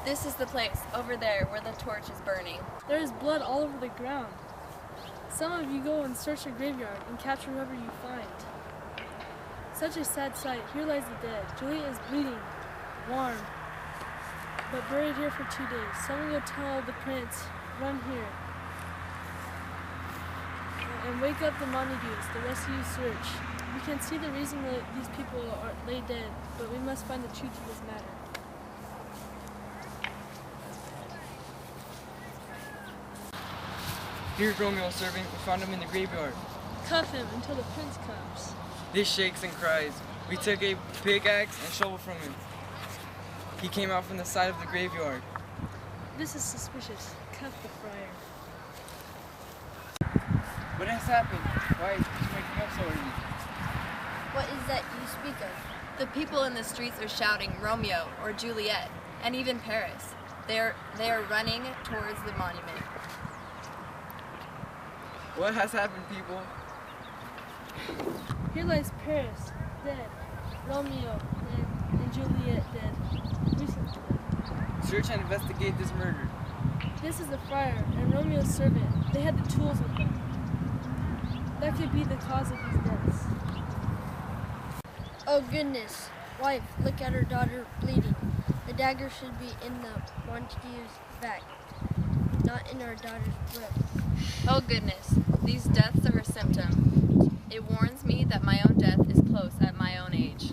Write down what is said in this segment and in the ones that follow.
This is the place, over there, where the torch is burning. There is blood all over the ground. Some of you go and search the graveyard and capture whoever you find. Such a sad sight. Here lies the dead. Juliet is bleeding, warm, but buried here for 2 days. Someone go tell the prince, run here. And wake up the Montagues. The rest of you search. We can see the reason that these people lay dead, but we must find the truth of this matter. Here's Romeo, servant. We found him in the graveyard. Cuff him until the prince comes. This shakes and cries. We took a pickaxe and shovel from him. He came out from the side of the graveyard. This is suspicious. Cuff the friar. What has happened? Why is he waking up so early? What is that you speak of? The people in the streets are shouting Romeo or Juliet, and even Paris. They are running towards the monument. What has happened, people? Here lies Paris, dead. Romeo, dead. And Juliet, dead. Recently dead. Search and investigate this murder. This is the friar and Romeo's servant. They had the tools with them. That could be the cause of these deaths. Oh goodness, wife, look at her daughter bleeding. The dagger should be in the Montague's back, not in our daughter's breast. Oh goodness, these deaths are a symptom. It warns me that my own death is close at my own age.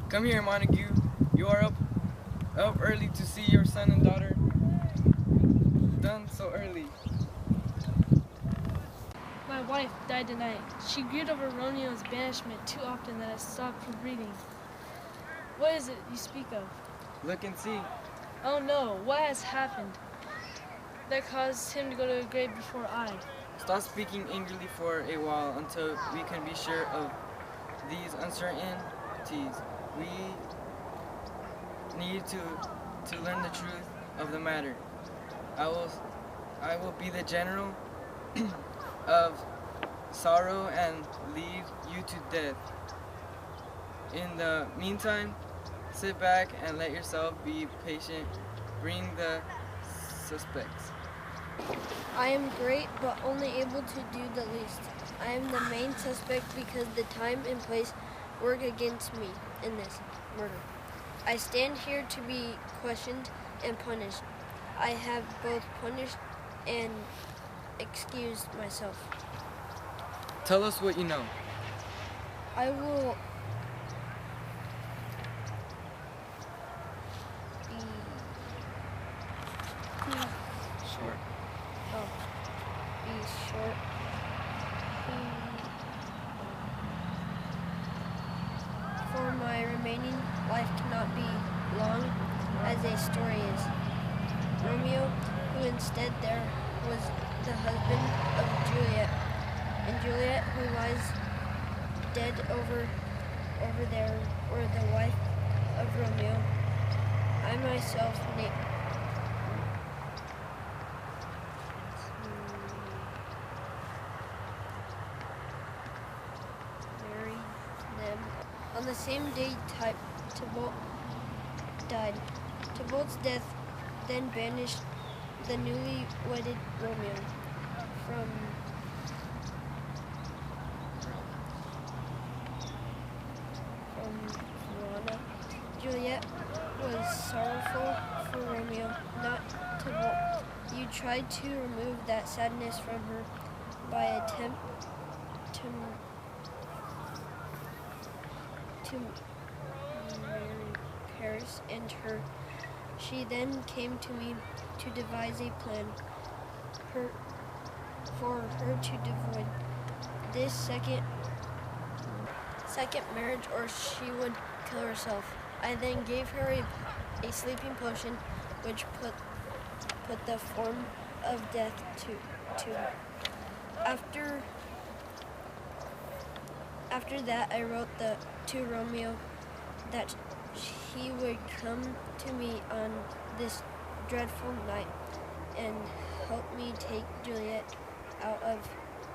Come here, Montague. You are up early to see your son and daughter done so early. My wife died tonight. She grieved over Romeo's banishment too often that I stopped from breathing. What is it you speak of? Look and see. Oh no, what has happened that caused him to go to the grave before I? Stop speaking angrily for a while until we can be sure of these uncertainties. We need to learn the truth of the matter. I will be the general of sorrow and lead you to death. In the meantime, sit back and let yourself be patient. Bring the suspects. I am great, but only able to do the least. I am the main suspect because the time and place work against me in this murder. I stand here to be questioned and punished. I have both punished and excused myself. Tell us what you know. I will Short. be short. For my remaining life cannot be long as a story is. Romeo, who instead there was the husband of Juliet, and Juliet, who lies dead over there, were the wife of Romeo. I myself married them. On the same day, Tybalt died. Tybalt's death then banished the newly wedded Romeo from Verona. Juliet was sorrowful for Romeo, not Tybalt. You tried to remove that sadness from her by attempt to marry Paris and her. She then came to me to devise a plan for her to avoid this second marriage, or she would kill herself. I then gave her a sleeping potion which put the form of death to her. After that, I wrote to Romeo that he would come to me on this dreadful night and help me take Juliet out of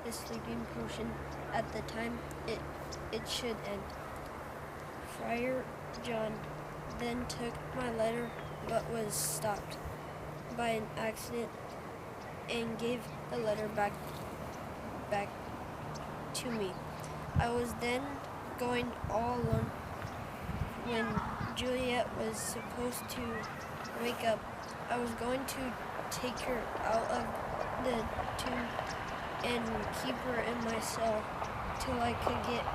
the sleeping potion at the time it should end. Friar John then took my letter but was stopped by an accident and gave the letter back to me. I was then going all alone when Juliet was supposed to wake up. I was going to take her out of the tomb and keep her in my cell till I could get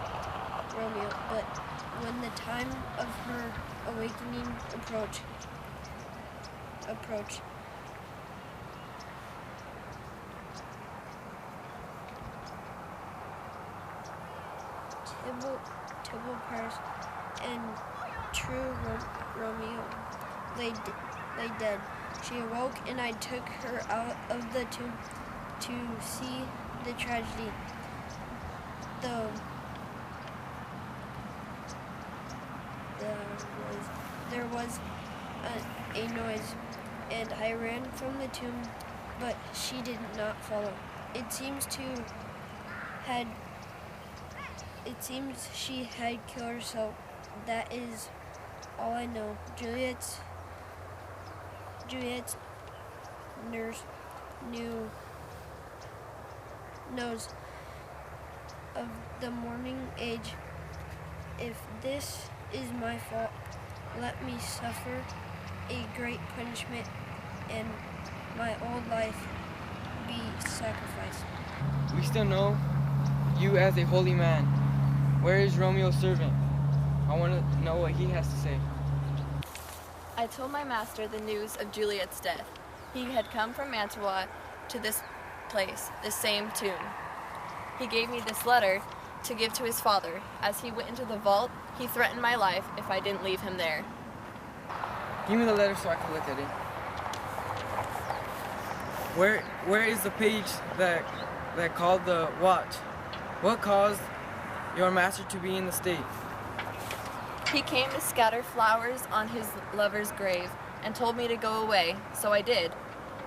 Romeo. But when the time of her awakening approached, Tybalt Paris and true Romeo lay dead. She awoke and I took her out of the tomb to see the tragedy. There was a noise, and I ran from the tomb, but she did not follow. It seems she had killed herself. That is all I know. Juliet's nurse knows of the morning age. If this is my fault, let me suffer a great punishment and my old life be sacrificed. We still know you as a holy man. Where is Romeo's servant? I want to know what he has to say. I told my master the news of Juliet's death. He had come from Mantua to this place, the same tomb. He gave me this letter to give to his father. As he went into the vault, he threatened my life if I didn't leave him there. Give me the letter so I can look at it. Where is the page that called the watch? What caused your master to be in the state? He came to scatter flowers on his lover's grave and told me to go away, so I did.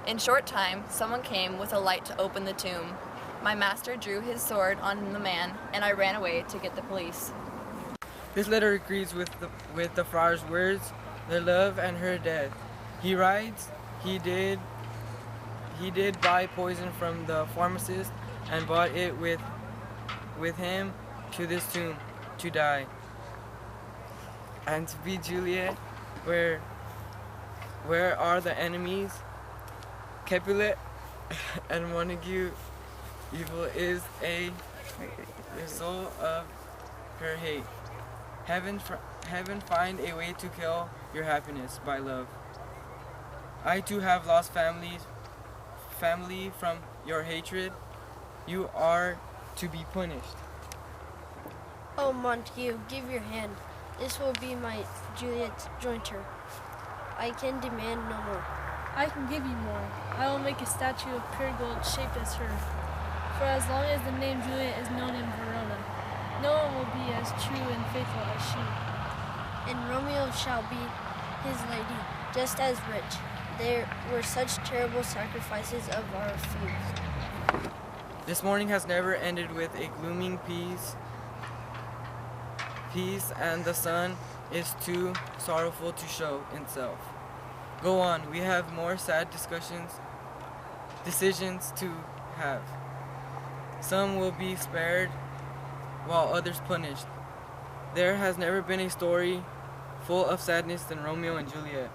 In short time, someone came with a light to open the tomb. My master drew his sword on the man, and I ran away to get the police. This letter agrees with the friar's words, their love and her death. He writes, he did buy poison from the pharmacist and brought it with him to this tomb to die. And to be Juliet, where are the enemies? Capulet and Montague, evil is a result of her hate. Heaven find a way to kill your happiness by love. I too have lost family from your hatred. You are to be punished. Oh, Montague, give your hand. This will be my Juliet's jointer. I can demand no more. I can give you more. I will make a statue of pure gold shaped as her. For as long as the name Juliet is known in Verona, no one will be as true and faithful as she. And Romeo shall be his lady, just as rich. There were such terrible sacrifices of our feuds. This morning has never ended with a glooming peace, and the sun is too sorrowful to show itself. Go on, we have more sad decisions to have. Some will be spared, while others punished. There has never been a story full of sadness than Romeo and Juliet.